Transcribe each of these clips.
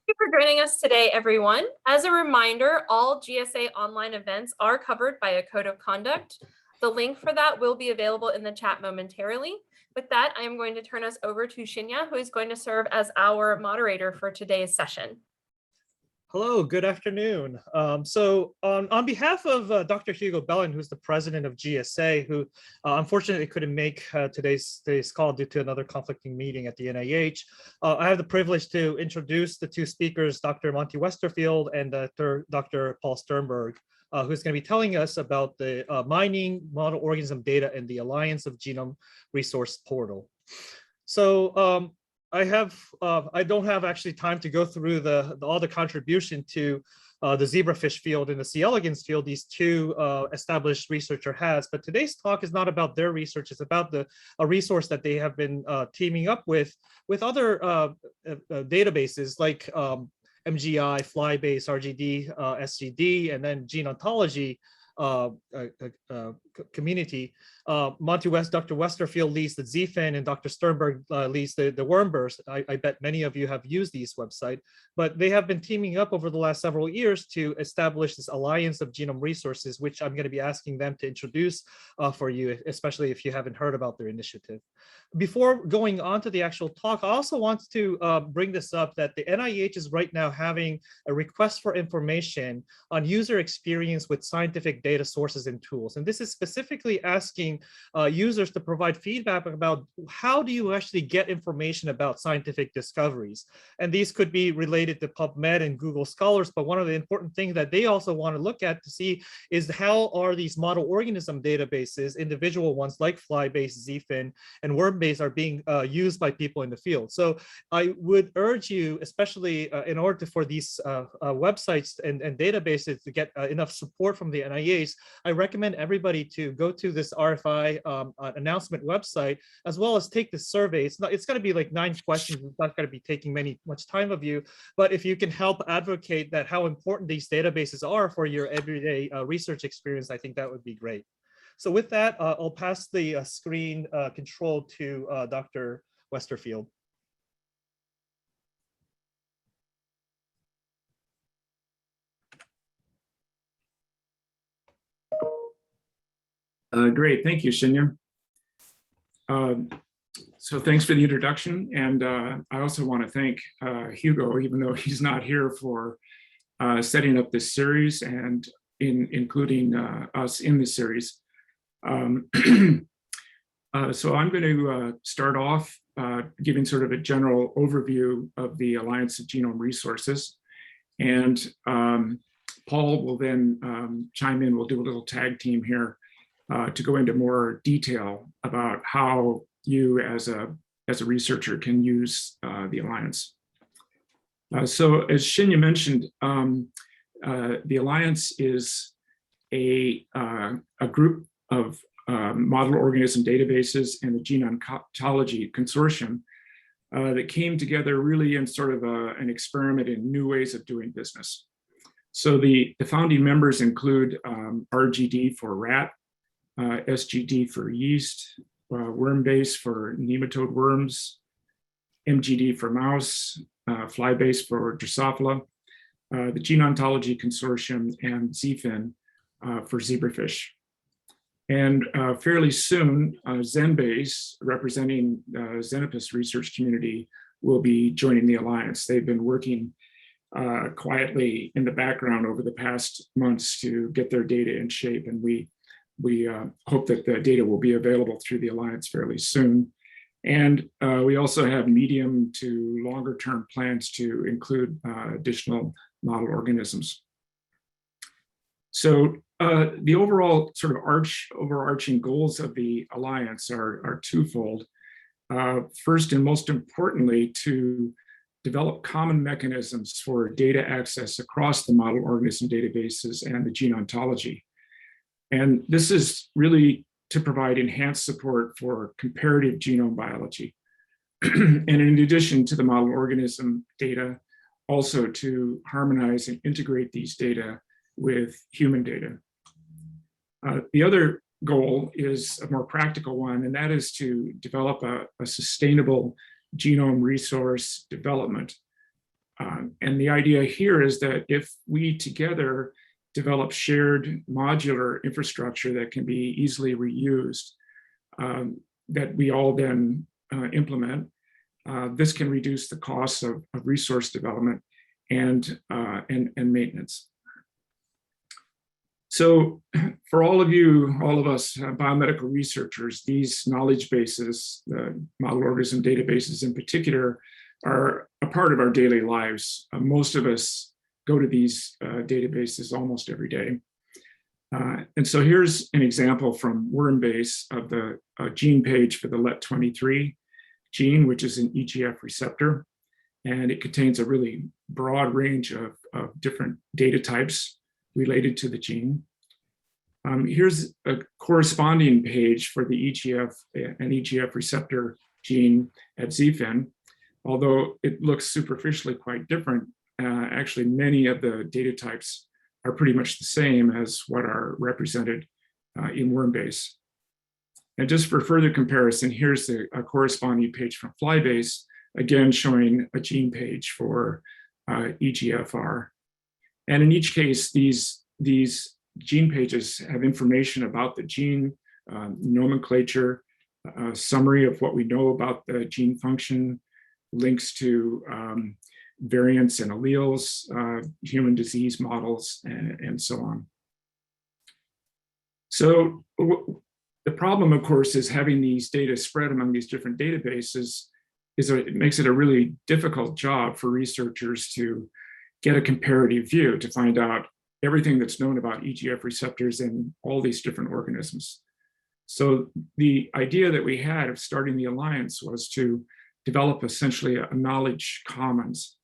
Thank you for joining us today, everyone. As a reminder, all GSA online events are covered by a code of conduct. The link for that will be available in the chat momentarily. With that, I am going to turn us over to Shinya, who is going to serve as our moderator for today's session. Hello, good afternoon. On behalf of Dr. Hugo Bellin, who's the president of GSA, who unfortunately couldn't make today's call due to another conflicting meeting at the NIH, I have the privilege to introduce the two speakers, Dr. Monte Westerfield and Dr. Paul Sternberg, who's going to be telling us about the mining model organism data and the Alliance of Genome Resource Portal. So I don't have actually time to go through all the contribution to the zebrafish field and the C. elegans field these two established researcher has, but today's talk is not about their research. It's about a resource that they have been teaming up with other databases like MGI, Flybase, RGD, SGD, and then gene ontology community. Dr. Westerfield leads the ZFIN and Dr. Sternberg leads the Wormburst. I bet many of you have used these websites, but they have been teaming up over the last several years to establish this Alliance of Genome Resources, which I'm going to be asking them to introduce for you, especially if you haven't heard about their initiative. Before going on to the actual talk, I also want to bring this up that the NIH is right now having a request for information on user experience with scientific data sources and tools. And this is specifically asking users to provide feedback about how do you actually get information about scientific discoveries. And these could be related to PubMed and Google Scholars, but one of the important things that they also want to look at to see is how are these model organism databases, individual ones like Flybase, ZFIN, and Wormbase are being used by people in the field. So I would urge you, especially in order for these websites and databases to get enough support from the NIH, I recommend everybody to go to this RFI announcement website, as well as take the survey. It's going to be like 9 questions. It's not going to be taking much time of you, but if you can help advocate that how important these databases are for your everyday research experience, I think that would be great. So with that, I'll pass the screen control to Dr. Westerfield. Great, thank you, Shinya. So thanks for the introduction, and I also want to thank Hugo, even though he's not here, for setting up this series and including us in the series. So I'm going to start off giving sort of a general overview of the Alliance of Genome Resources, and Paul will then chime in. We'll do a little tag team here to go into more detail about how you as a researcher can use the Alliance. So as Shinya mentioned, the Alliance is a group of model organism databases and the Gene Ontology Consortium that came together really in sort of an experiment in new ways of doing business. So the founding members include RGD for rat, SGD for yeast, Wormbase for nematode worms, MGD for mouse, Flybase for Drosophila, the Gene Ontology Consortium, and ZFIN for zebrafish. And fairly soon, Zenbase, representing the Xenopus research community, will be joining the Alliance. They've been working quietly in the background over the past months to get their data in shape, and we hope that the data will be available through the Alliance fairly soon. And we also have medium to longer term plans to include additional model organisms. So the overall sort of overarching goals of the Alliance are twofold. First and most importantly, to develop common mechanisms for data access across the model organism databases and the gene ontology. And this is really to provide enhanced support for comparative genome biology. And in addition to the model organism data, also to harmonize and integrate these data with human data. The other goal is a more practical one, and that is to develop a sustainable genome resource development And the idea here is that if we together develop shared modular infrastructure that can be easily reused, that we all then implement, this can reduce the costs of resource development and maintenance. So for all of us biomedical researchers, these knowledge bases, the model organism databases in particular, are a part of our daily lives. Most of us go to these databases almost every day. And so here's an example from Wormbase of the gene page for the LET23 gene, which is an EGF receptor. And it contains a really broad range of different data types related to the gene. Here's a corresponding page for the EGF and EGF receptor gene at ZFIN. Although it looks superficially quite different, actually many of the data types are pretty much the same as what are represented in Wormbase. And just for further comparison, here's a corresponding page from Flybase, again showing a gene page for EGFR. And in each case, these gene pages have information about the gene, nomenclature, a summary of what we know about the gene function, links to variants and alleles, human disease models, and so on. So the problem, of course, is having these data spread among these different databases it makes it a really difficult job for researchers to get a comparative view to find out everything that's known about EGF receptors in all these different organisms. So the idea that we had of starting the Alliance was to develop essentially a knowledge commons.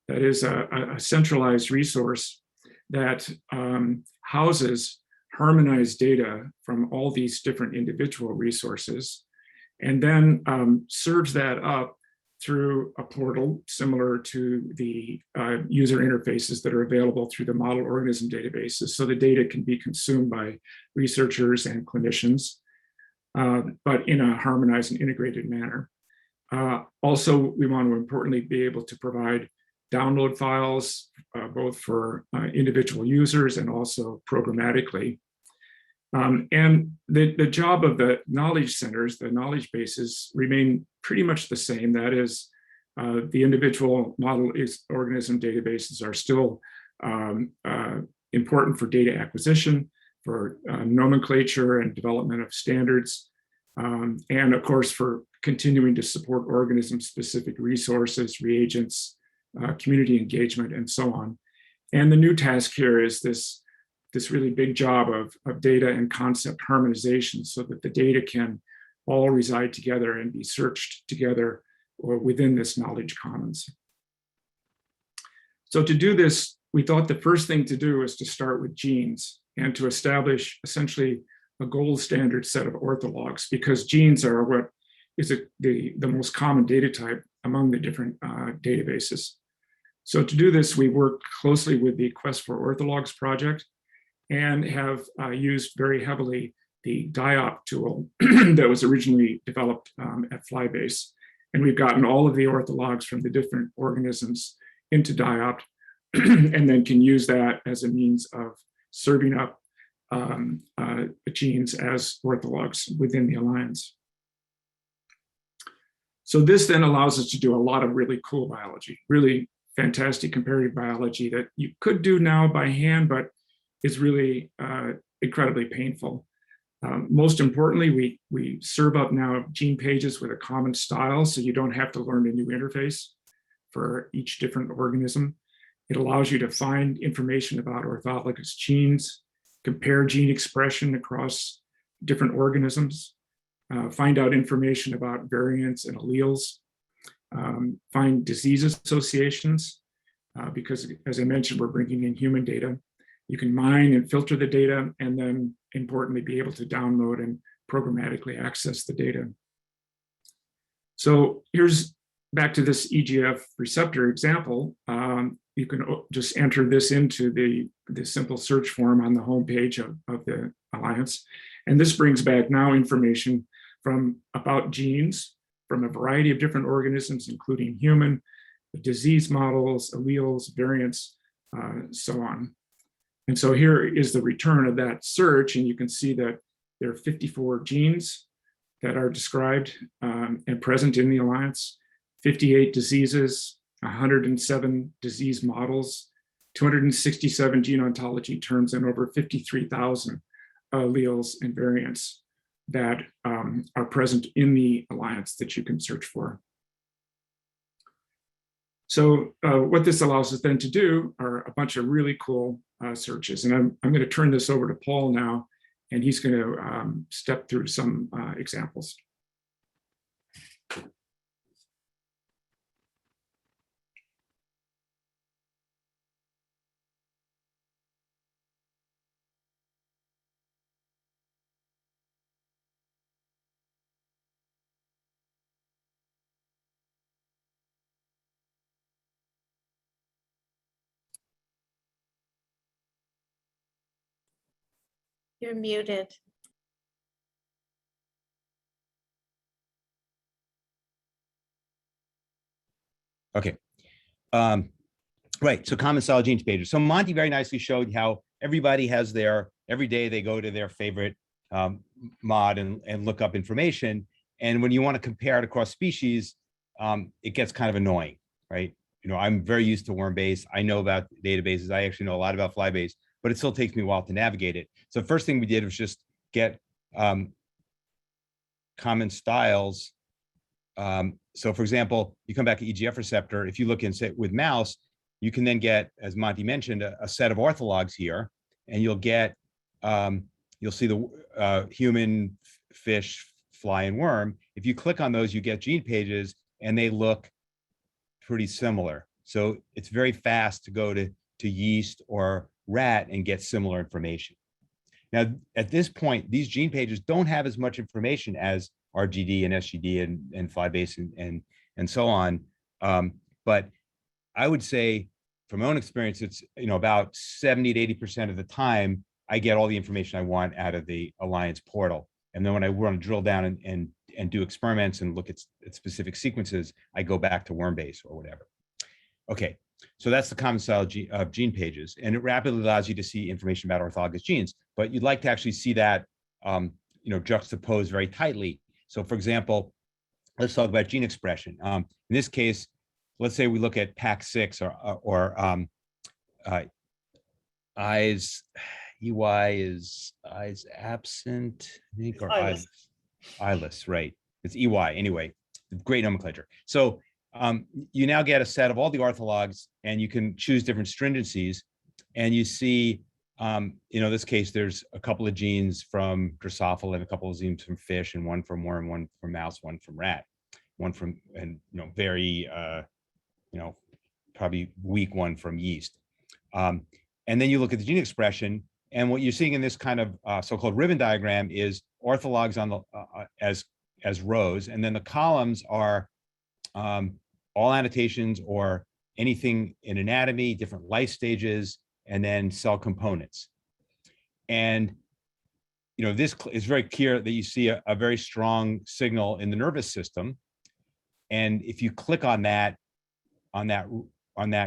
That is a centralized resource that houses harmonized data from all these different individual resources, and then serves that up through a portal similar to the user interfaces that are available through the model organism databases. So the data can be consumed by researchers and clinicians, but in a harmonized and integrated manner. Also, we want to importantly be able to provide download files, both for individual users and also programmatically. And the job of the knowledge centers, the knowledge bases, remain pretty much the same. That is, the individual model organism databases are still important for data acquisition, for nomenclature and development of standards, and of course for continuing to support organism-specific resources, reagents, community engagement, and so on. And the new task here is this really big job of data and concept harmonization so that the data can all reside together and be searched together or within this knowledge commons. So to do this, we thought the first thing to do is to start with genes and to establish essentially a gold standard set of orthologs, because genes are what is the most common data type among the different databases. So to do this, we worked closely with the Quest for Orthologs project and have used very heavily the DIOP tool that was originally developed at Flybase. And we've gotten all of the orthologs from the different organisms into DIOP and then can use that as a means of serving up genes as orthologs within the Alliance. So this then allows us to do a lot of really cool biology, really fantastic comparative biology that you could do now by hand, but is really incredibly painful. Most importantly, we serve up now gene pages with a common style, so you don't have to learn a new interface for each different organism. It allows you to find information about orthologous genes, compare gene expression across different organisms, find out information about variants and alleles, find disease associations, because as I mentioned, we're bringing in human data. You can mine and filter the data, and then importantly, be able to download and programmatically access the data. So here's back to this EGF receptor example. You can just enter this into the simple search form on the homepage of the Alliance. And this brings back now information about genes from a variety of different organisms, including human, disease models, alleles, variants, so on. And so here is the return of that search, and you can see that there are 54 genes that are described and present in the Alliance, 58 diseases, 107 disease models, 267 gene ontology terms, and over 53,000 alleles and variants that are present in the Alliance that you can search for. So what this allows us then to do are a bunch of really cool searches. And I'm going to turn this over to Paul now, and he's going to step through some examples. You're muted. Okay. Right. So common solid genes pages. So Monte very nicely showed how everybody has every day they go to their favorite mod and look up information. And when you want to compare it across species, it gets kind of annoying, right? You know, I'm very used to worm-based. I know about databases. I actually know a lot about fly-based, but it still takes me a while to navigate it. So the first thing we did was just get common styles. So for example, you come back to EGF receptor. If you look in, say, with mouse, you can then get, as Monte mentioned, a set of orthologs here, and you'll get, you'll see the human, fish, fly, and worm. If you click on those, you get gene pages, and they look pretty similar. So it's very fast to go to yeast or rat and get similar information. Now, at this point, these gene pages don't have as much information as RGD and SGD and fly-based and so on. But I would say, from my own experience, it's about 70 to 80% of the time I get all the information I want out of the Alliance portal. And then when I want to drill down and do experiments and look at specific sequences, I go back to worm-based or whatever. Okay, so that's the common style of gene pages, and it rapidly allows you to see information about orthologous genes. But you'd like to actually see that juxtaposed very tightly. So, for example, let's talk about gene expression. In this case, let's say we look at PAC6 or eyes. EY is eyes absent, I think, or eyeless, right? It's EY anyway. Great nomenclature. So you now get a set of all the orthologs, and you can choose different stringencies, and you see, in this case, there's a couple of genes from Drosophila and a couple of genes from fish, and one from worm, one from mouse, one from rat, one from, and very, probably weak one from yeast. And then you look at the gene expression, and what you're seeing in this kind of so-called ribbon diagram is orthologs on the as rows, and then the columns are all annotations or anything in anatomy, different life stages, and then cell components. And this is very clear that you see a very strong signal in the nervous system. And if you click on that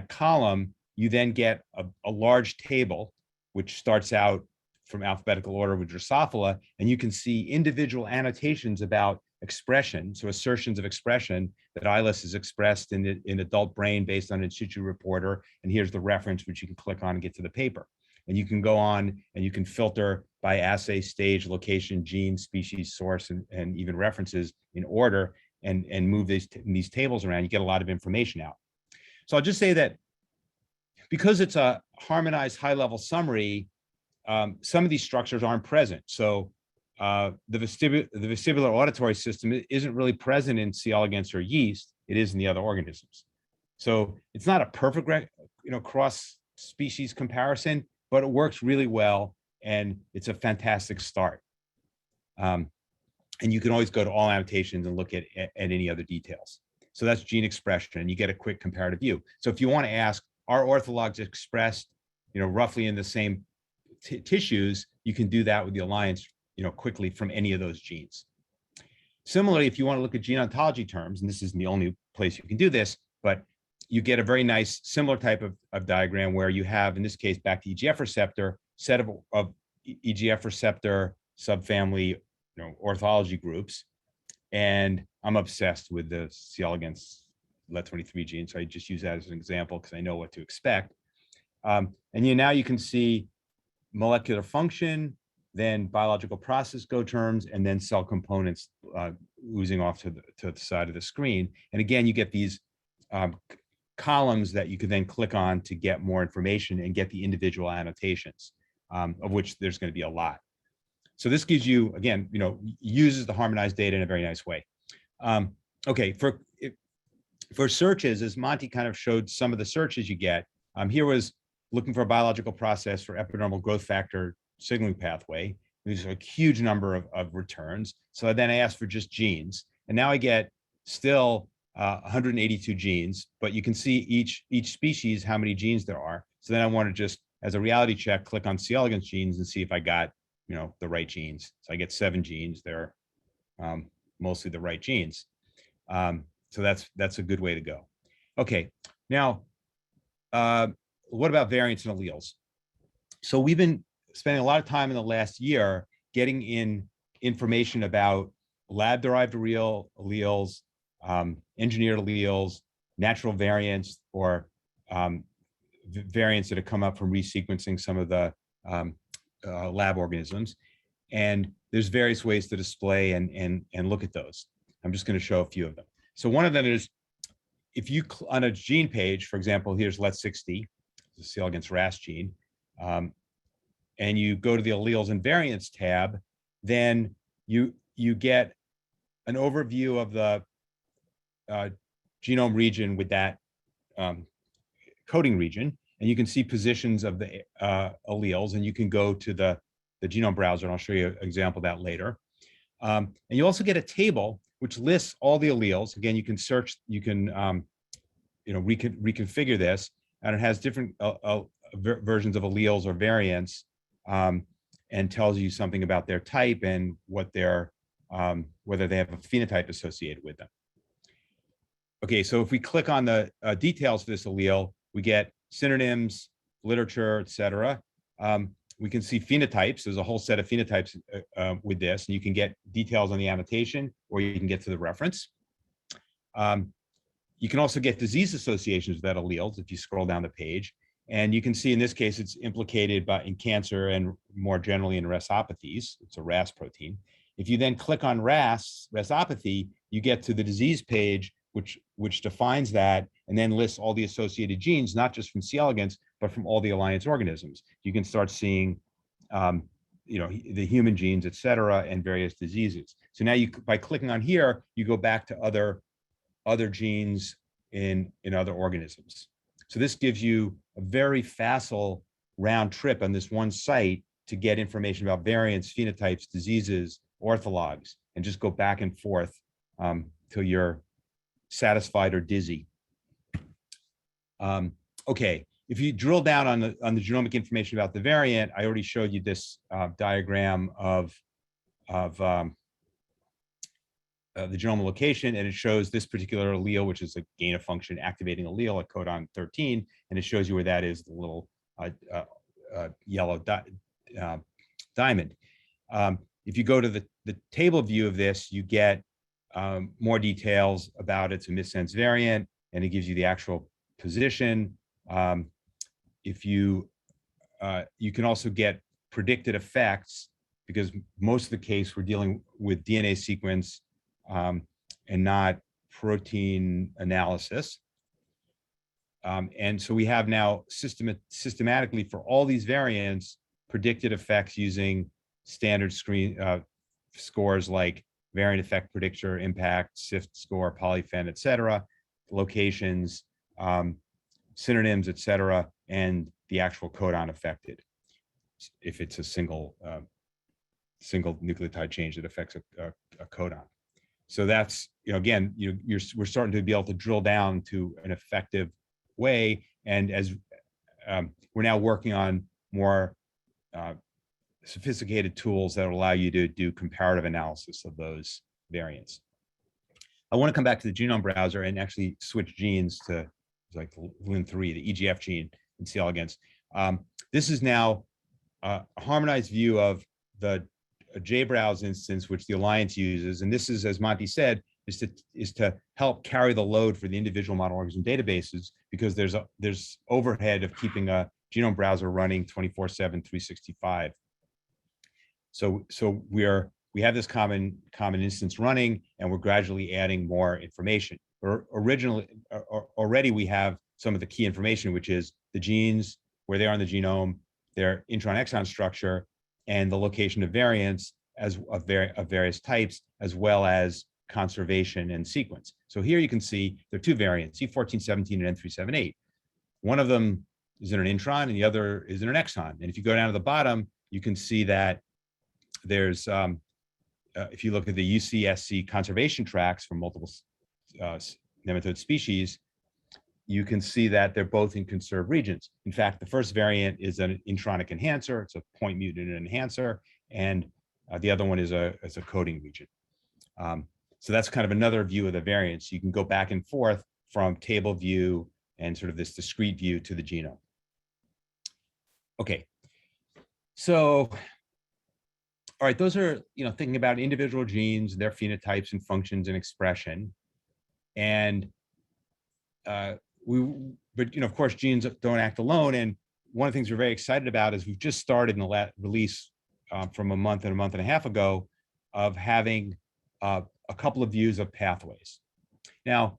column, you then get a large table, which starts out from alphabetical order with Drosophila, and you can see individual annotations about expression, so assertions of expression, that eyeless is expressed in adult brain based on in situ reporter, and here's the reference which you can click on and get to the paper. And you can go on and you can filter by assay, stage, location, gene, species, source, and even references in order, and move these tables around. You get a lot of information out. So I'll just say that because it's a harmonized high-level summary, some of these structures aren't present. So the vestibular auditory system isn't really present in C. elegans or yeast. It is in the other organisms. So it's not a perfect cross-species comparison, but it works really well, and it's a fantastic start. And you can always go to all annotations and look at any other details. So that's gene expression, and you get a quick comparative view. So if you want to ask, are orthologs expressed, roughly in the same tissues, you can do that with the Alliance, quickly from any of those genes. Similarly, if you want to look at gene ontology terms, and this isn't the only place you can do this, but you get a very nice similar type of diagram where you have, in this case, back to EGF receptor, set of EGF receptor subfamily, orthology groups. And I'm obsessed with the C. elegans LET23 gene, so I just use that as an example because I know what to expect. And now you can see molecular function, then biological process go terms, and then cell components oozing off to the side of the screen. And again, you get these columns that you can then click on to get more information and get the individual annotations, of which there's going to be a lot. So this gives you, again, uses the harmonized data in a very nice way. Okay, for searches, as Monte kind of showed some of the searches you get, here was looking for a biological process for epidermal growth factor signaling pathway. There's a huge number of returns. So then I asked for just genes, and now I get still 182 genes, but you can see each species how many genes there are. So then I want to just, as a reality check, click on C. elegans genes and see if I got the right genes. So I get 7 genes. They're mostly the right genes. So that's a good way to go. Okay, now what about variants and alleles? So we've been spending a lot of time in the last year getting in information about lab-derived alleles, engineered alleles, natural variants, or variants that have come up from resequencing some of the lab organisms. And there's various ways to display and look at those. I'm just going to show a few of them. So one of them is, if you on a gene page, for example, here's LET60, the C. elegans RAS gene, and you go to the alleles and variants tab, then you get an overview of the genome region with that coding region, and you can see positions of the alleles, and you can go to the genome browser, and I'll show you an example of that later. And you also get a table which lists all the alleles. Again, you can search, you can reconfigure this, and it has different versions of alleles or variants, and tells you something about their type and what their whether they have a phenotype associated with them. Okay, so if we click on the details for this allele, we get synonyms, literature, etc. We can see phenotypes. There's a whole set of phenotypes with this, and you can get details on the annotation, or you can get to the reference. You can also get disease associations with that alleles if you scroll down the page. And you can see in this case, it's implicated in cancer and more generally in RASopathies. It's a RAS protein. If you then click on RASopathy, you get to the disease page, which defines that and then lists all the associated genes, not just from C. elegans, but from all the alliance organisms. You can start seeing, the human genes, et cetera, and various diseases. So now by clicking on here, you go back to other genes in other organisms. So this gives you a very facile round trip on this one site to get information about variants, phenotypes, diseases, orthologs, and just go back and forth till you're satisfied or dizzy. Okay, if you drill down on the genomic information about the variant, I already showed you this diagram of the genome location, and it shows this particular allele, which is a gain of function activating allele at codon 13, and it shows you where that is, the little yellow diamond. If you go to the table view of this, you get more details about it's a missense variant, and it gives you the actual position. If you can also get predicted effects, because most of the case we're dealing with DNA sequence and not protein analysis. And so we have now systematically for all these variants predicted effects using standard scores like variant effect predictor, impact, SIFT score, polyphen, et cetera, locations, synonyms, et cetera, and the actual codon affected, if it's a single nucleotide change that affects a codon. So that's, again, we're starting to be able to drill down to an effective way. And as we're now working on more sophisticated tools that will allow you to do comparative analysis of those variants. I want to come back to the genome browser and actually switch genes to it's like Lin3, the EGF gene in C. elegans. This is now a harmonized view of the JBrowse instance, which the Alliance uses. And this is, as Monte said, is to help carry the load for the individual model organism databases, because there's overhead of keeping a genome browser running 24/7, 365. So we have this common instance running, and we're gradually adding more information. Already we have some of the key information, which is the genes, where they are in the genome, their intron-exon structure, and the location of variants of various types, as well as conservation and sequence. So here you can see there are two variants, C1417 and N378. One of them is in an intron and the other is in an exon. And if you go down to the bottom, you can see that there's, if you look at the UCSC conservation tracks from multiple nematode species, you can see that they're both in conserved regions. In fact, the first variant is an intronic enhancer. It's a point mutant enhancer. And the other one is a coding region. So that's kind of another view of the variants. You can go back and forth from table view and sort of this discrete view to the genome. Okay, so, all right, those are, thinking about individual genes, their phenotypes and functions and expression. And but of course, genes don't act alone. And one of the things we're very excited about is we've just started in the last release from a month and a half ago of having a couple of views of pathways. Now,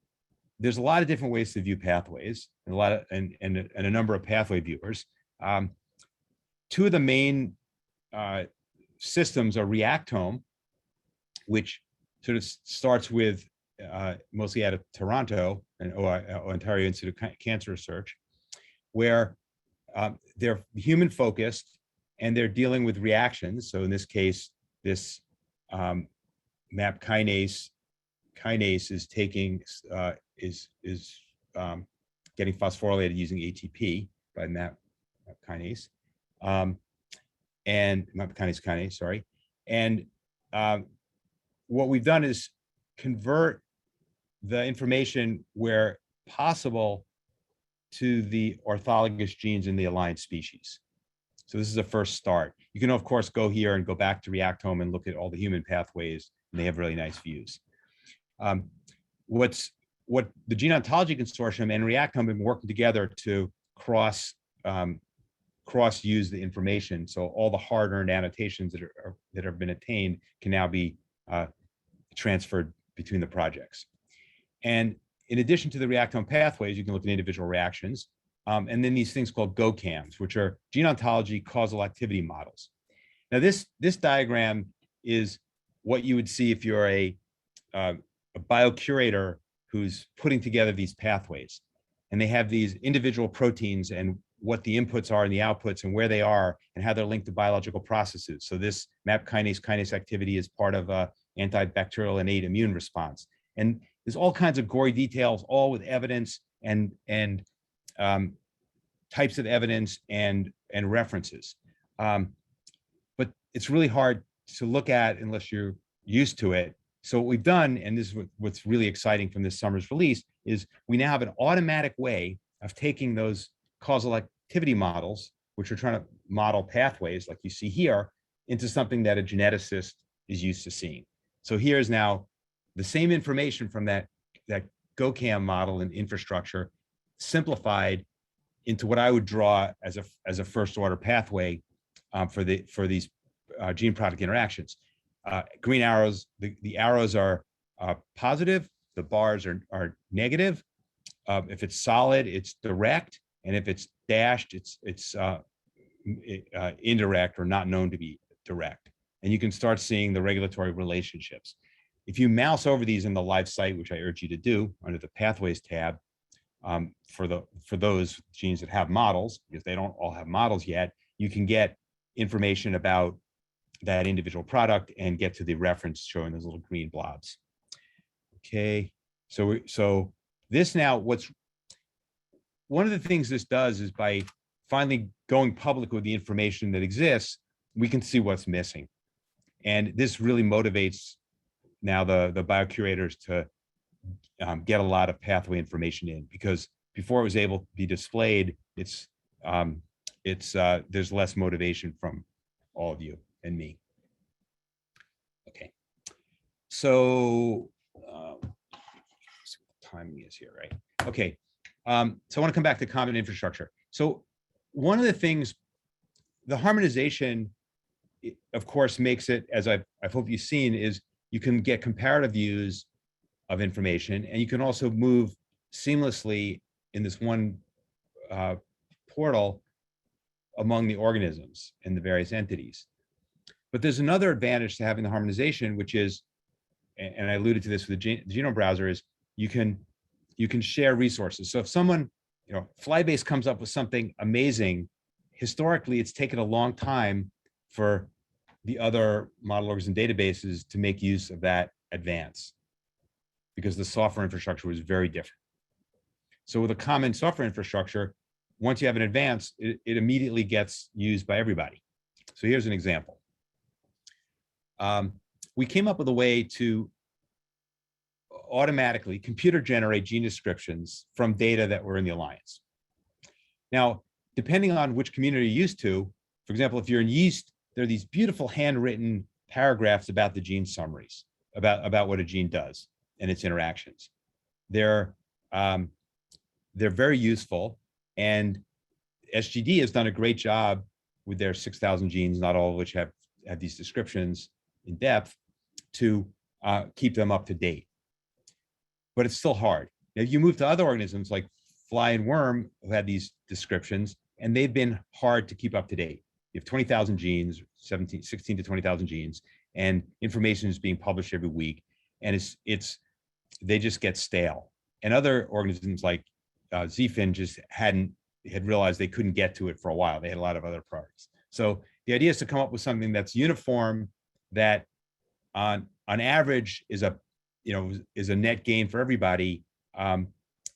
there's a lot of different ways to view pathways, and a number of pathway viewers. Two of the main systems are Reactome, which sort of starts with mostly out of Toronto and Ontario Institute of Cancer Research, where they're human focused and they're dealing with reactions. So in this case, this MAP kinase is taking getting phosphorylated using ATP by MAP kinase, and MAP kinase, sorry. And what we've done is convert the information where possible to the orthologous genes in the aligned species. So this is a first start. You can, of course, go here and go back to Reactome and look at all the human pathways, and they have really nice views. What the Gene Ontology Consortium and Reactome have been working together to cross use the information. So all the hard-earned annotations that have been attained can now be transferred between the projects. And in addition to the Reactome pathways, you can look at individual reactions. And then these things called GOCAMs, which are gene ontology causal activity models. Now, this diagram is what you would see if you're a biocurator who's putting together these pathways. And they have these individual proteins and what the inputs are and the outputs and where they are and how they're linked to biological processes. So this MAP kinase activity is part of a antibacterial innate immune response. And there's all kinds of gory details, all with evidence and types of evidence and references. But it's really hard to look at unless you're used to it. So what we've done, and this is what's really exciting from this summer's release, is we now have an automatic way of taking those causal activity models, which are trying to model pathways like you see here, into something that a geneticist is used to seeing. So here's now the same information from that GOCAM model and infrastructure simplified into what I would draw as a first order pathway for these gene product interactions. Green arrows, the arrows are positive, the bars are negative. If it's solid, it's direct, and if it's dashed, it's indirect or not known to be direct. And you can start seeing the regulatory relationships. If you mouse over these in the live site, which I urge you to do under the Pathways tab, for those genes that have models, if they don't all have models yet, you can get information about that individual product and get to the reference showing those little green blobs. Okay, so this now, one of the things this does is by finally going public with the information that exists, we can see what's missing. And this really motivates now the biocurators to get a lot of pathway information in, because before it was able to be displayed, there's less motivation from all of you and me. Okay, so timing is here, right? Okay, so I want to come back to common infrastructure. So one of the things, the harmonization, of course, makes it, as I hope you've seen, is you can get comparative views of information, and you can also move seamlessly in this one portal among the organisms and the various entities. But there's another advantage to having the harmonization, which is, and I alluded to this with the genome browser, is you can share resources. So if someone, Flybase comes up with something amazing, historically, it's taken a long time for the other model organism databases to make use of that advance, because the software infrastructure was very different. So with a common software infrastructure, once you have an advance, it immediately gets used by everybody. So here's an example. We came up with a way to automatically computer generate gene descriptions from data that were in the Alliance. Now, depending on which community you're used to, for example, if you're in yeast, there are these beautiful handwritten paragraphs about the gene summaries, about what a gene does and its interactions. They're very useful, and SGD has done a great job with their 6,000 genes, not all of which have these descriptions in depth, to keep them up to date. But it's still hard. Now, you move to other organisms like fly and worm who had these descriptions, and they've been hard to keep up to date. You have 20,000 genes, 16 to 20,000 genes, and information is being published every week, and they just get stale. And other organisms like ZFIN just had realized they couldn't get to it for a while. They had a lot of other priorities. So the idea is to come up with something that's uniform, that on average is a net gain for everybody. And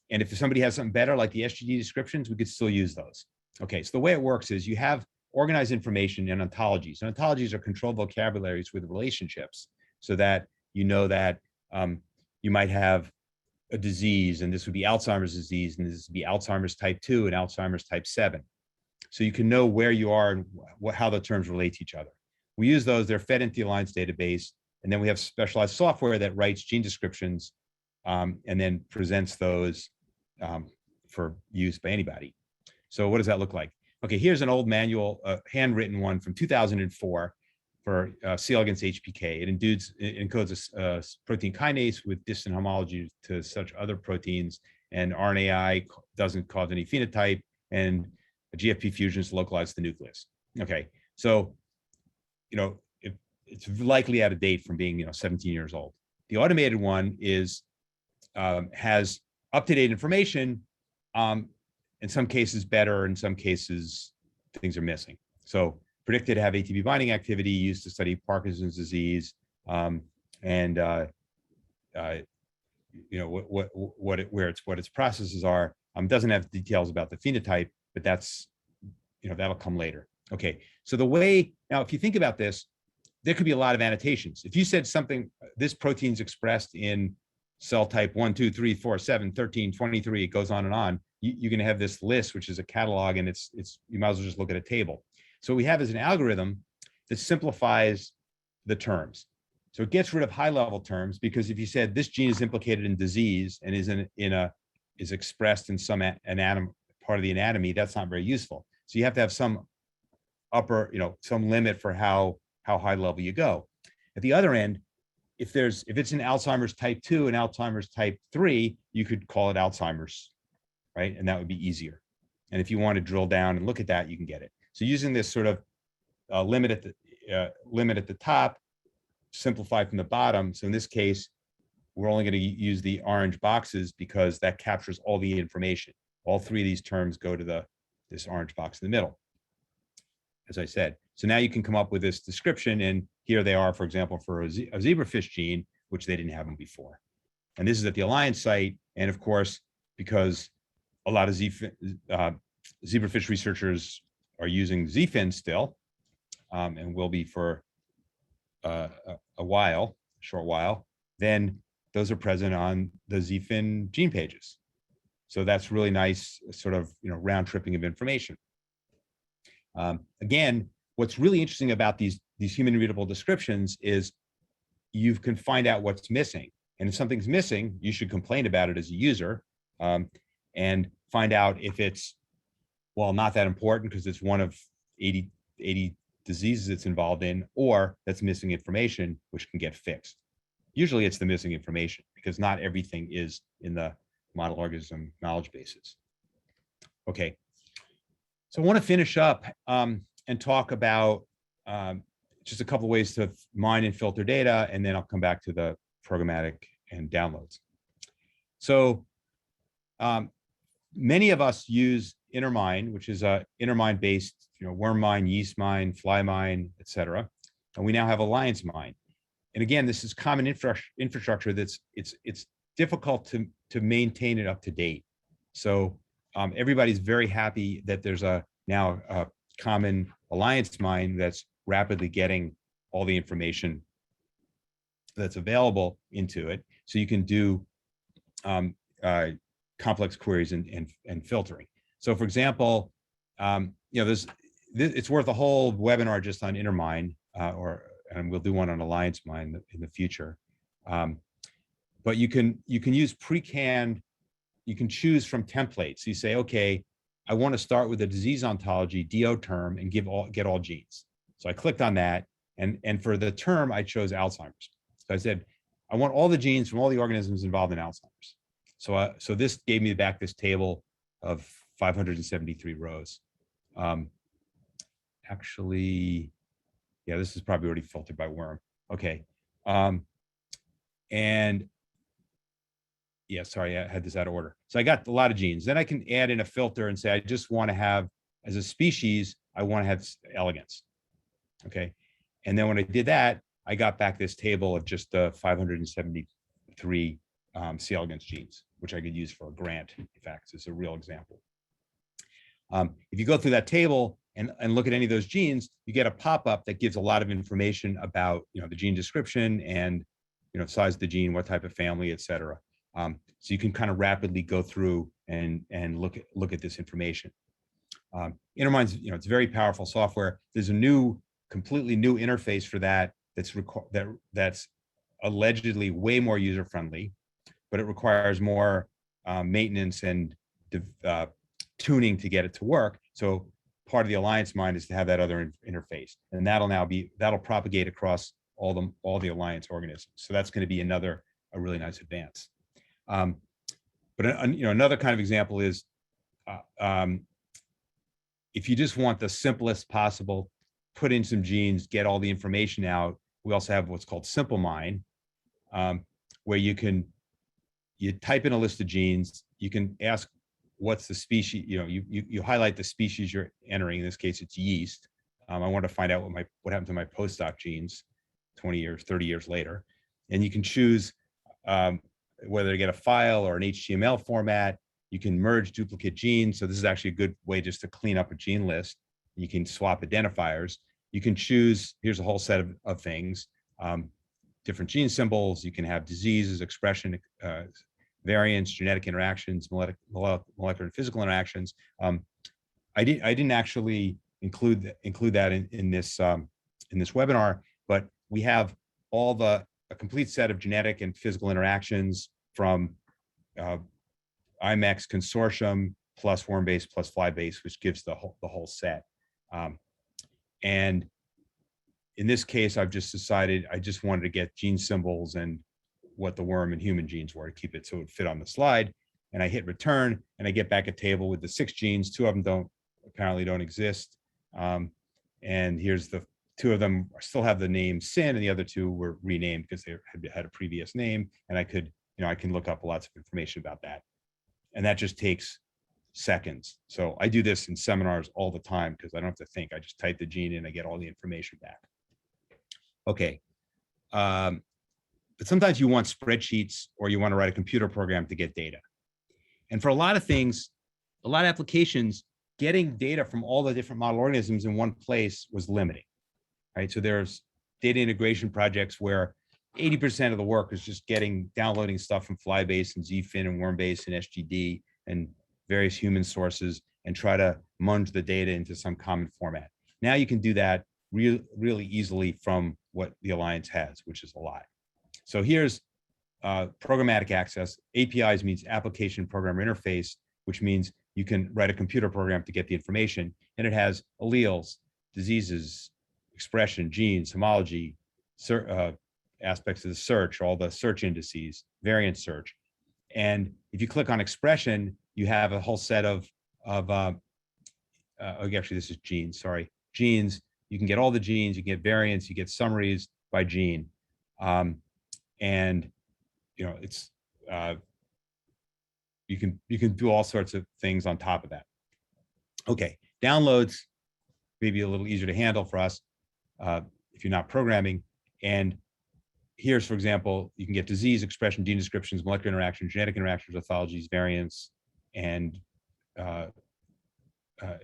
if somebody has something better, like the SGD descriptions, we could still use those. Okay, so the way it works is you have organized information in ontologies. And ontologies are controlled vocabularies with relationships, so that you know that you might have a disease, and this would be Alzheimer's disease, and this would be Alzheimer's type 2 and Alzheimer's type 7. So you can know where you are and how the terms relate to each other. We use those, they're fed into the Alliance database, and then we have specialized software that writes gene descriptions and then presents those for use by anybody. So what does that look like? Okay, here's an old manual, handwritten one from 2004 for C. elegans HPK. It encodes a protein kinase with distant homology to such other proteins, and RNAi doesn't cause any phenotype, and a GFP fusion is localized to the nucleus. Okay, so it's likely out of date from being 17 years old. The automated one has up-to-date information, in some cases better, in some cases things are missing. So predicted to have ATP binding activity used to study Parkinson's disease, and what its processes are. Doesn't have details about the phenotype, but that's that'll come later. Okay, so the way now, if you think about this, there could be a lot of annotations. If you said something, this protein's expressed in cell type 1, 2, 3, 4, 7, 13, 23, it goes on and on. You're going to have this list, which is a catalog, and you might as well just look at a table. So what we have is an algorithm that simplifies the terms. So it gets rid of high-level terms, because if you said this gene is implicated in disease and is expressed in some part of the anatomy, that's not very useful. So you have to have some some limit for how high level you go. At the other end, if it's an Alzheimer's type 2 and Alzheimer's type 3, you could call it Alzheimer's, right? And that would be easier. And if you want to drill down and look at that, you can get it. So using this sort of limit at the top, simplify from the bottom. So in this case, we're only going to use the orange boxes because that captures all the information. All three of these terms go to this orange box in the middle, as I said. So now you can come up with this description, and here they are, for example, for a zebrafish gene, which they didn't have them before. And this is at the Alliance site. And of course, because a lot of zebrafish researchers are using ZFIN still, and will be for a short while, then those are present on the ZFIN gene pages. So that's really nice, sort of, round tripping of information. Again, what's really interesting about these human readable descriptions is you can find out what's missing. And if something's missing, you should complain about it as a user, and find out if it's, well, not that important because it's one of 80 diseases it's involved in, or that's missing information, which can get fixed. Usually it's the missing information because not everything is in the model organism knowledge bases. Okay, so I want to finish up and talk about just a couple of ways to mine and filter data, and then I'll come back to the programmatic and downloads. So many of us use Intermine, which is a Intermine based, worm mine, yeast mine, fly mine, et cetera. And we now have Alliance Mine. And again, this is common infrastructure that's it's difficult to maintain it up to date. So everybody's very happy that there's now a common Alliance Mine that's rapidly getting all the information that's available into it, so you can do complex queries and filtering. So, for example, it's worth a whole webinar just on Intermine, and we'll do one on Alliance Mine in the future. But you can use pre-canned. You can choose from templates. So you say, okay, I want to start with a disease ontology DO term and get all genes. So I clicked on that, and for the term I chose Alzheimer's. So I said, I want all the genes from all the organisms involved in Alzheimer's. So this gave me back this table of 573 rows. Actually, yeah, this is probably already filtered by worm. Okay. And yeah, sorry, I had this out of order. So I got a lot of genes. Then I can add in a filter and say, I just want to have, as a species, I want to have elegance. Okay. And then when I did that, I got back this table of just 573 C. elegans genes, which I could use for a grant. In fact, it's a real example. If you go through that table and look at any of those genes, you get a pop-up that gives a lot of information about the gene description and size of the gene, what type of family, et cetera. So you can kind of rapidly go through and look at this information. Intermine's, it's very powerful software. There's a completely new interface for that that's allegedly way more user-friendly, but it requires more maintenance and tuning to get it to work. So part of the Alliance Mine is to have that other interface, and that'll propagate across all the Alliance organisms. So that's going to be a really nice advance. But another kind of example is if you just want the simplest possible, put in some genes, get all the information out. We also have what's called Simple Mine, where you type in a list of genes. You can ask what's the species. You highlight the species you're entering. In this case, it's yeast. I want to find out what happened to my postdoc genes 20 years, 30 years later, and you can choose whether to get a file or an HTML format. You can merge duplicate genes. So this is actually a good way just to clean up a gene list. You can swap identifiers. You can choose, here's a whole set of things, different gene symbols. You can have diseases, expression, variants, genetic interactions, molecular and physical interactions. I didn't actually include that in this webinar, but we have a complete set of genetic and physical interactions from IMEX consortium plus worm-based plus fly-based, which gives the whole set. And in this case, I've just decided I just wanted to get gene symbols and what the worm and human genes were to keep it so it would fit on the slide. And I hit return, and I get back a table with the 6 genes. 2 of them apparently don't exist. And here's the 2 of them still have the name Sin, and the other 2 were renamed because they had a previous name. And I can look up lots of information about that. And that just takes seconds. So I do this in seminars all the time because I don't have to think. I just type the gene in, I get all the information back. Okay. But sometimes you want spreadsheets, or you want to write a computer program to get data. And for a lot of things, a lot of applications, getting data from all the different model organisms in one place was limiting, right? So there's data integration projects where 80% of the work is just downloading stuff from Flybase and ZFin and Wormbase and SGD. and various human sources and try to munge the data into some common format. Now you can do that really easily from what the Alliance has, which is a lot. So here's programmatic access. APIs means application programmer interface, which means you can write a computer program to get the information, and it has alleles, diseases, expression, genes, homology, aspects of the search, all the search indices, variant search. And if you click on expression, you have a whole set of actually this is genes, sorry, genes. You can get all the genes, you can get variants, you get summaries by gene. And it's you can do all sorts of things on top of that. Okay, downloads maybe a little easier to handle for us if you're not programming. And here's, for example, you can get disease, expression, gene descriptions, molecular interactions, genetic interactions, orthologies, variants, and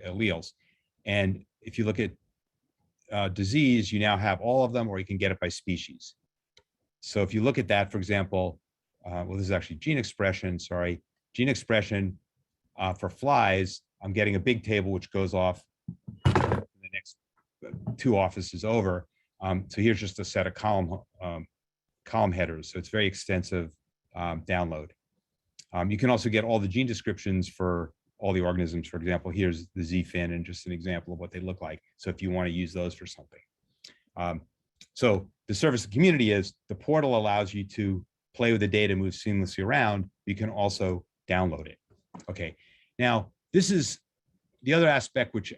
alleles. And if you look at disease, you now have all of them, or you can get it by species. So if you look at that, for example, well, this is actually gene expression, sorry. Gene expression for flies, I'm getting a big table which goes off the next 2 offices over. So here's just a set of column headers. So it's very extensive download. You can also get all the gene descriptions for all the organisms. For example, here's the ZFIN and just an example of what they look like. So if you want to use those for something. So the service of the community is the portal allows you to play with the data, move seamlessly around. You can also download it. Okay, now this is the other aspect which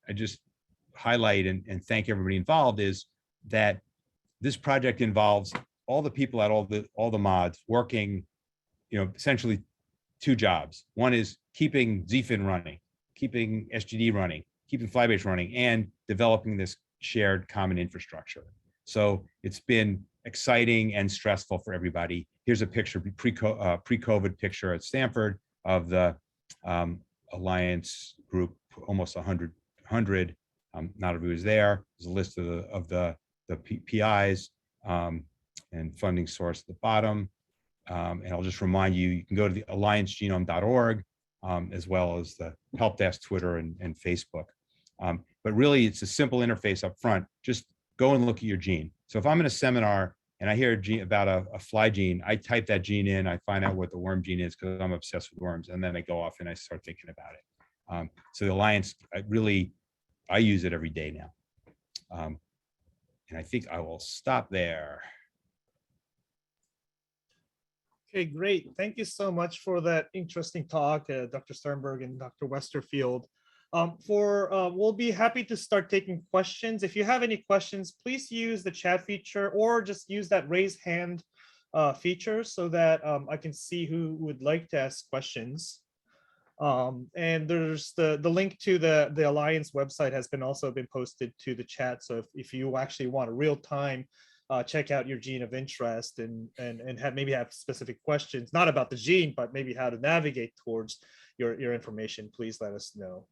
I just highlight and thank everybody involved is that this project involves all the people at all the mods working, essentially 2 jobs. One is keeping ZFIN running, keeping SGD running, keeping Flybase running, and developing this shared common infrastructure. So it's been exciting and stressful for everybody. Here's a picture, pre-COVID picture at Stanford of the Alliance group, almost 100. Not everybody was there. There's a list of the PIs and funding source at the bottom. And I'll just remind you, you can go to the alliancegenome.org as well as the help desk, Twitter, and Facebook. But really, it's a simple interface up front. Just go and look at your gene. So if I'm in a seminar and I hear a gene about a fly gene, I type that gene in, I find out what the worm gene is because I'm obsessed with worms, and then I go off and I start thinking about it. So the Alliance, I use it every day now. And I think I will stop there. Okay, great. Thank you so much for that interesting talk, Dr. Sternberg and Dr. Westerfield. We'll be happy to start taking questions. If you have any questions, please use the chat feature or just use that raise hand feature so that I can see who would like to ask questions. And there's the link to the Alliance website has also been posted to the chat. So if you actually want a real time check out your gene of interest and maybe have specific questions, not about the gene, but maybe how to navigate towards your information, please let us know.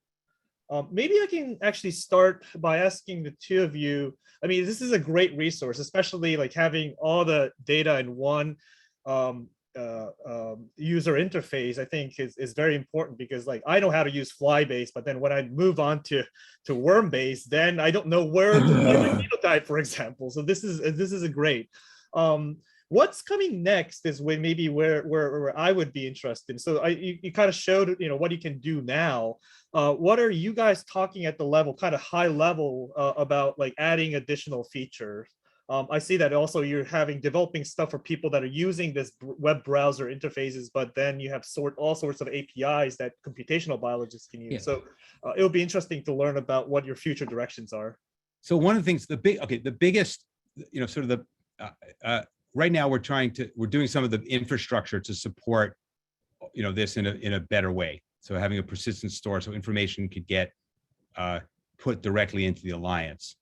Maybe I can actually start by asking the 2 of you. I mean, this is a great resource, especially like having all the data in one user interface. I think is very important because like I know how to use Flybase, but then when I move on to Wormbase, then I don't know where to find my phenotype, for example. So this is a great. What's coming next is maybe where I would be interested. So you kind of showed what you can do now. What are you guys talking at the level, kind of high level, about like adding additional features? I see that also you're developing stuff for people that are using this web browser interfaces, but then you have all sorts of APIs that computational biologists can use. Yeah. So it'll be interesting to learn about what your future directions are. So one of the things, the biggest, sort of the right now we're doing some of the infrastructure to support, this in a better way. So having a persistent store so information could get put directly into the Alliance.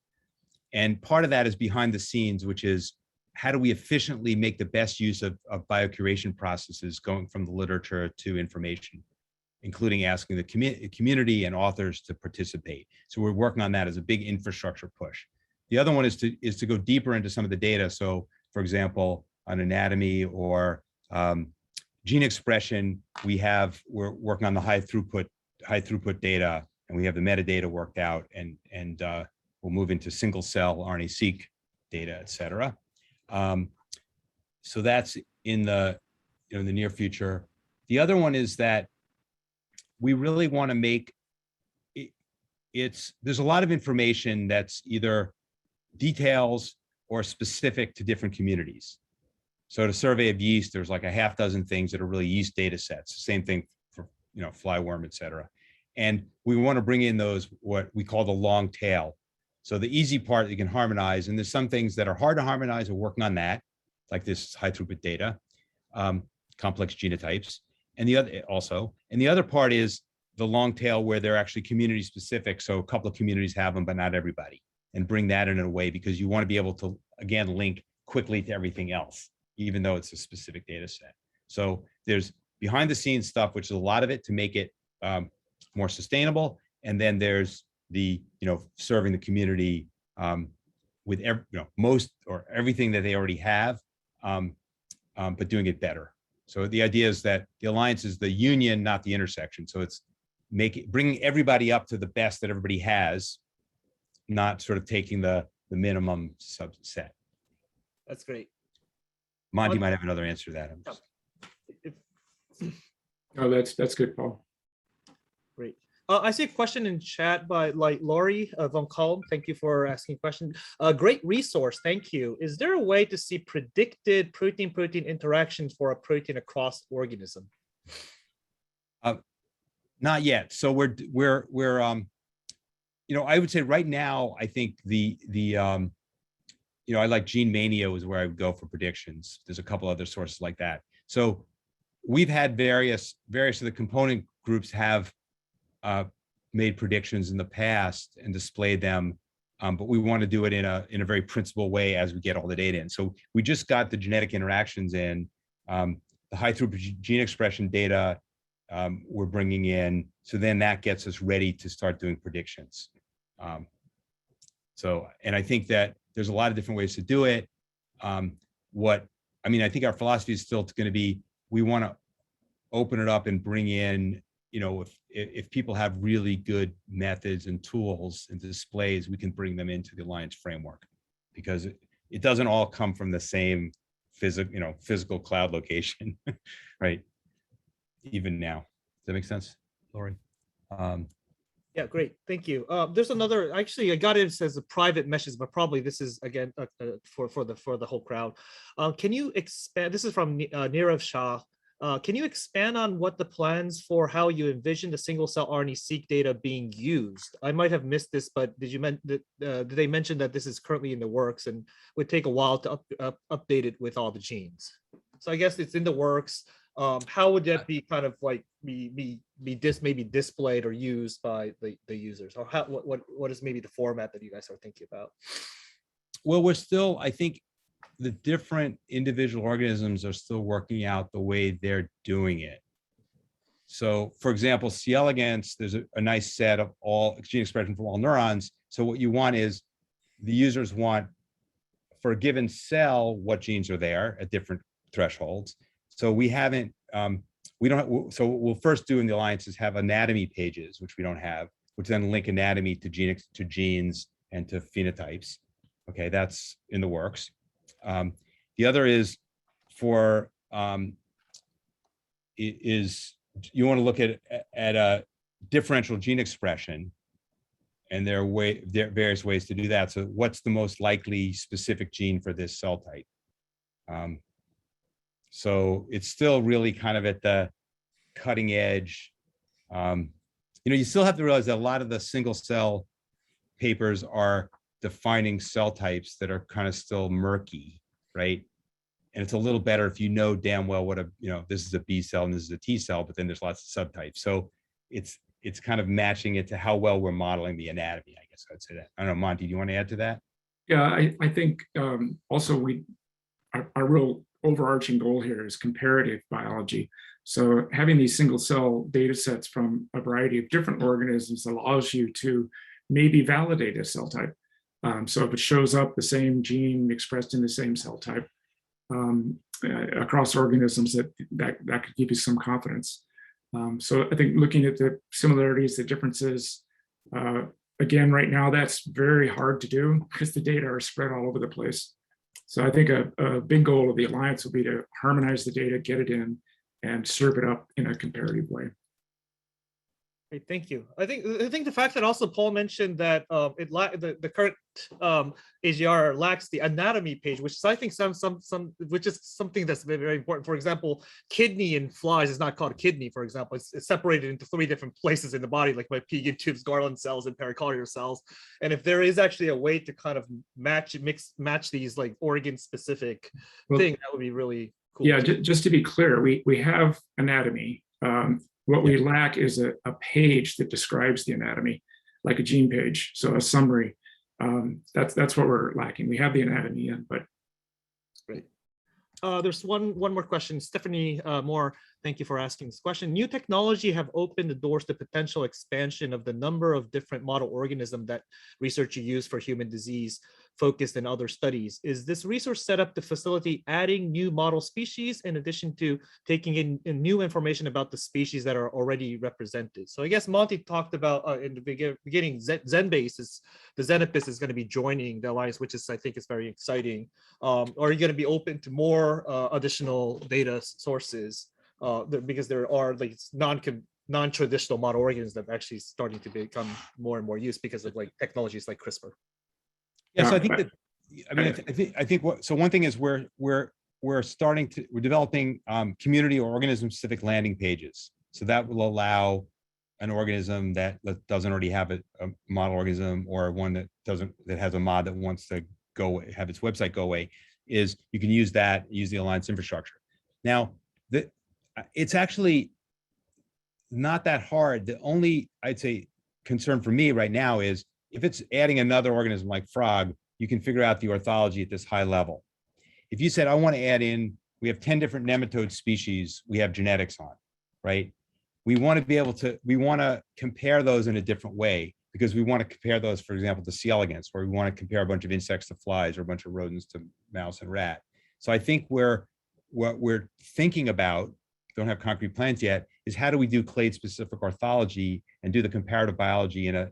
And part of that is behind the scenes, which is how do we efficiently make the best use of biocuration processes going from the literature to information, including asking the community and authors to participate. So we're working on that as a big infrastructure push. The other one is to go deeper into some of the data. So for example, on anatomy or gene expression, we're working on the high throughput data, and we have the metadata worked out, and we'll move into single cell RNA-seq data, et cetera. So that's in the near future. The other one is that we really want to make there's a lot of information that's either details or specific to different communities. So to survey of yeast, there's like a half dozen things that are really yeast data sets. Same thing for flyworm, et cetera. And we want to bring in those, what we call the long tail. So the easy part you can harmonize, and there's some things that are hard to harmonize. We're working on that, like this high throughput data, complex genotypes, and the other part is the long tail where they're actually community specific. So a couple of communities have them, but not everybody, and bring that in a way, because you want to be able to, again, link quickly to everything else, even though it's a specific data set. So there's behind the scenes stuff, which is a lot of it to make it more sustainable. And then there's the, serving the community with most or everything that they already have, but doing it better. So the idea is that the alliance is the union, not the intersection. So it's bringing everybody up to the best that everybody has, not sort of taking the minimum subset. That's great. Monty might have another answer to that. Oh, that's good, Paul. Great. I see a question in chat by Laurie von Kalm. Thank you for asking a question. Great resource. Thank you. Is there a way to see predicted protein-protein interactions for a protein across organism? Not yet. So we're I would say right now, I think I like Gene Mania is where I would go for predictions. There's a couple other sources like that. So we've had various of the component groups have made predictions in the past and displayed them, but we want to do it in a very principled way as we get all the data in. So we just got the genetic interactions in, the high throughput gene expression data we're bringing in. So then that gets us ready to start doing predictions. And I think that there's a lot of different ways to do it. I think our philosophy is still going to be, we want to open it up and bring in, if people have really good methods and tools and displays, we can bring them into the Alliance framework, because it doesn't all come from the same physical cloud location, right? Even now. Does that make sense, Laurie? Yeah, great. Thank you. There's another, actually, I got it as a private message, but probably this is, again, for the whole crowd. Can you expand, this is from Nirav Shah. Can you expand on what the plans for how you envision the single cell RNA-seq data being used? I might have missed this, but did they mention that this is currently in the works and would take a while to update it with all the genes? So I guess it's in the works. How would that be kind of like maybe displayed or used by the users, or what is maybe the format that you guys are thinking about? Well, we're still, I think the different individual organisms are still working out the way they're doing it. So for example, C. elegans, there's a nice set of all gene expression from all neurons. So what you want is the users want for a given cell, what genes are there at different thresholds. So we haven't, so what we'll first do in the Alliance is have anatomy pages, which we don't have, which then link anatomy to genes and to phenotypes. Okay, that's in the works. The other is you want to look at a differential gene expression, and there are various ways to do that. So what's the most likely specific gene for this cell type? So it's still really kind of at the cutting edge. You still have to realize that a lot of the single cell papers are defining cell types that are kind of still murky, right? And it's a little better if you know damn well what this is a B cell and this is a T cell, but then there's lots of subtypes. So it's kind of matching it to how well we're modeling the anatomy, I guess I'd say that. I don't know, Monte, do you want to add to that? Yeah, I think also our real overarching goal here is comparative biology. So having these single cell data sets from a variety of different organisms allows you to maybe validate a cell type. So if it shows up the same gene expressed in the same cell type, across organisms that could give you some confidence. So I think looking at the similarities, the differences, again, right now, that's very hard to do because the data are spread all over the place. So I think a big goal of the Alliance will be to harmonize the data, get it in, and serve it up in a comparative way. Great, thank you. I think the fact that also Paul mentioned that the current AGR lacks the anatomy page, which is, I think which is something that's very, very important. For example, kidney in flies is not called kidney. For example, it's separated into 3 different places in the body, like Peyer's tubes, Garland cells, and pericardial cells. And if there is actually a way to kind of match these like organ specific thing, that would be really cool. Yeah, just to be clear, we have anatomy. What we lack is a page that describes the anatomy, like a gene page, so a summary. That's what we're lacking. We have the anatomy in, but great. There's one more question. Stephanie Moore, thank you for asking this question. New technology have opened the doors to potential expansion of the number of different model organisms that researchers use for human disease focused in other studies. Is this resource set up to facilitate adding new model species in addition to taking in new information about the species that are already represented? So I guess Monte talked about in the beginning, Zenbase the Xenopus is going to be joining the Alliance, which is, I think, is very exciting. Are you going to be open to more additional data sources? Because there are like non-traditional model organisms that are actually starting to become more and more used because of like technologies like CRISPR. Yeah, so I think that, I think so one thing is we're developing community or organism specific landing pages. So that will allow an organism that doesn't already have a model organism, or one that has a mod that wants to have its website go away, is you can use the Alliance infrastructure. Now, it's actually not that hard. The only, I'd say, concern for me right now is if it's adding another organism like frog, you can figure out the orthology at this high level. If you said, I want to add in, we have 10 different nematode species we have genetics on, right? We want to be able to, we want to compare those in a different way, because we want to compare those, for example, to C. elegans, where we want to compare a bunch of insects to flies or a bunch of rodents to mouse and rat. So I think what we're thinking about, don't have concrete plans yet, is how do we do clade specific orthology and do the comparative biology at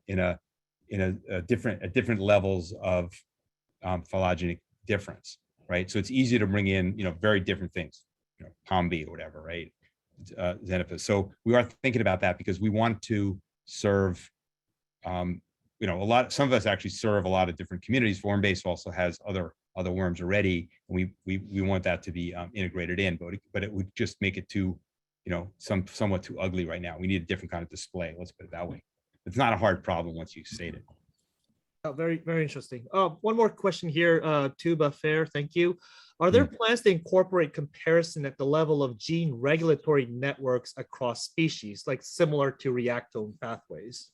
different levels of phylogenic difference, right? So it's easy to bring in, very different things, palm bee or whatever, right? Xenopus. So we are thinking about that because we want to serve, some of us actually serve a lot of different communities. Worm-based also has other worms already, and we want that to be integrated in, but it would just make it too, somewhat too ugly right now. We need a different kind of display. Let's put it that way. It's not a hard problem once you state it. Oh, very, very interesting. One more question here, Tuba Fair, thank you. Are there plans to incorporate comparison at the level of gene regulatory networks across species, like similar to reactome pathways?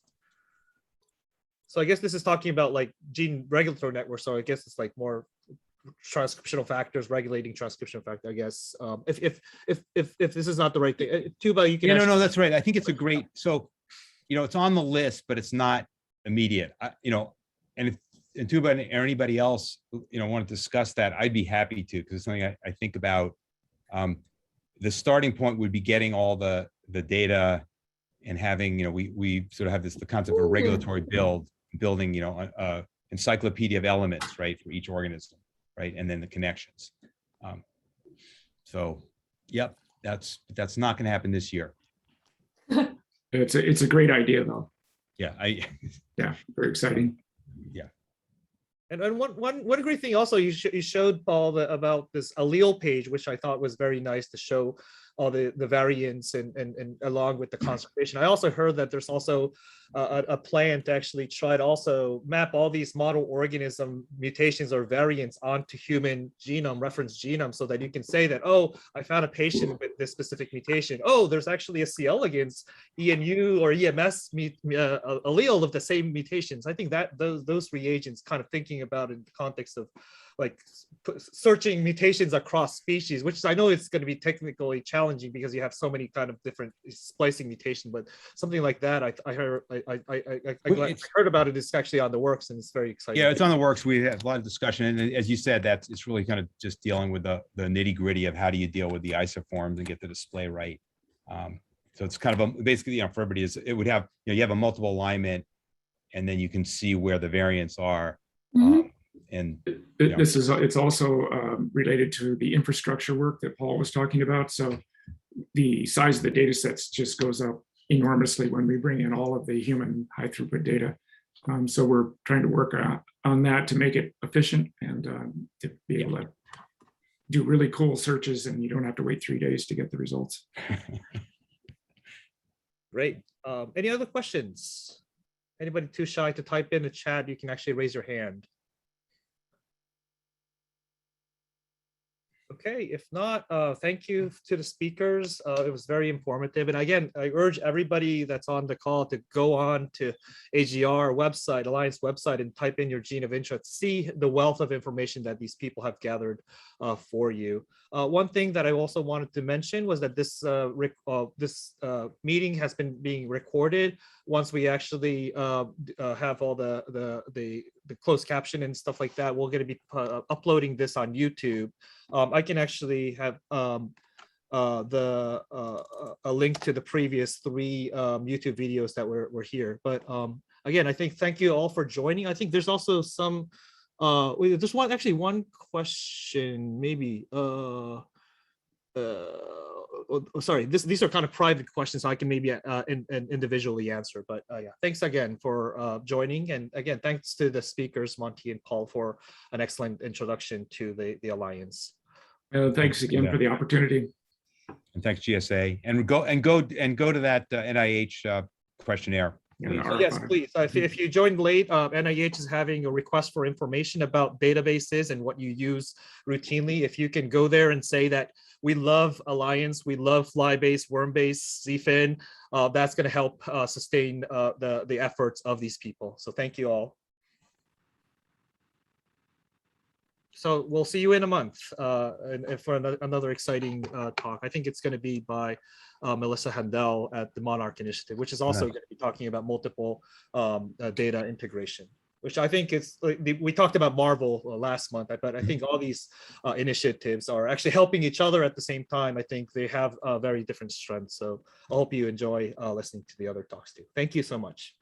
So I guess this is talking about like gene regulatory networks. So I guess it's like more transcriptional factors regulating transcriptional factor, I guess. If this is not the right thing, Tuba, you can. Yeah, no, that's right. I think it's a great, so, it's on the list, but it's not immediate. And if Tuba or anybody else, want to discuss that, I'd be happy to, because it's something I think about. The starting point would be getting all the data and having, we sort of have the concept of a regulatory building, a encyclopedia of elements, right, for each organism, right, and then the connections. So, yep, that's not going to happen this year. It's a great idea, though. Yeah, yeah, very exciting. Yeah. And one great thing also, you showed, Paul, about this allele page, which I thought was very nice to show all the variants and along with the conservation. I also heard that there's also a plan to actually try to also map all these model organism mutations or variants onto human genome, reference genome, so that you can say that, oh, I found a patient with this specific mutation. Oh, there's actually a C. elegans ENU or EMS allele of the same mutations. I think that those reagents, kind of thinking about in the context of like searching mutations across species, which I know it's going to be technically challenging because you have so many kind of different splicing mutation, but something like that, I heard about it. It's actually on the works, and it's very exciting. Yeah, it's on the works. We had a lot of discussion, and as you said, it's really kind of just dealing with the nitty gritty of how do you deal with the isoforms and get the display right. So it's kind of basically, for everybody, it would have, you have a multiple alignment, and then you can see where the variants are. And it's also related to the infrastructure work that Paul was talking about. So the size of the data sets just goes up enormously when we bring in all of the human high throughput data. So we're trying to work on that to make it efficient and to be able to do really cool searches, and you don't have to wait 3 days to get the results. Great. Any other questions? Anybody too shy to type in the chat, you can actually raise your hand. Okay, if not, thank you to the speakers. It was very informative. And again, I urge everybody that's on the call to go on to AGR website, Alliance website, and type in your gene of interest. See the wealth of information that these people have gathered for you. One thing that I also wanted to mention was that this meeting has been being recorded. Once we actually have all the closed caption and stuff like that, we're going to be uploading this on YouTube. I can actually have a link to the previous 3 YouTube videos that were here. But again, I think thank you all for joining. I think there's also some there's one question maybe. Sorry, these are kind of private questions, so I can maybe individually answer. But yeah, thanks again for joining, and again, thanks to the speakers, Monte and Paul, for an excellent introduction to the Alliance. Thanks again for the opportunity. And thanks GSA, and go to that NIH questionnaire. Yes, please. If you joined late, NIH is having a request for information about databases and what you use routinely. If you can go there and say that we love Alliance, we love fly-based, worm-based, ZFin, that's going to help sustain the efforts of these people. So thank you all. So we'll see you in a month and for another exciting talk. I think it's going to be by Melissa Handel at the Monarch Initiative, which is also going to be talking about multiple data integration, which I think is, we talked about Marvel last month, but I think all these initiatives are actually helping each other at the same time. I think they have very different strengths. So I hope you enjoy listening to the other talks too. Thank you so much.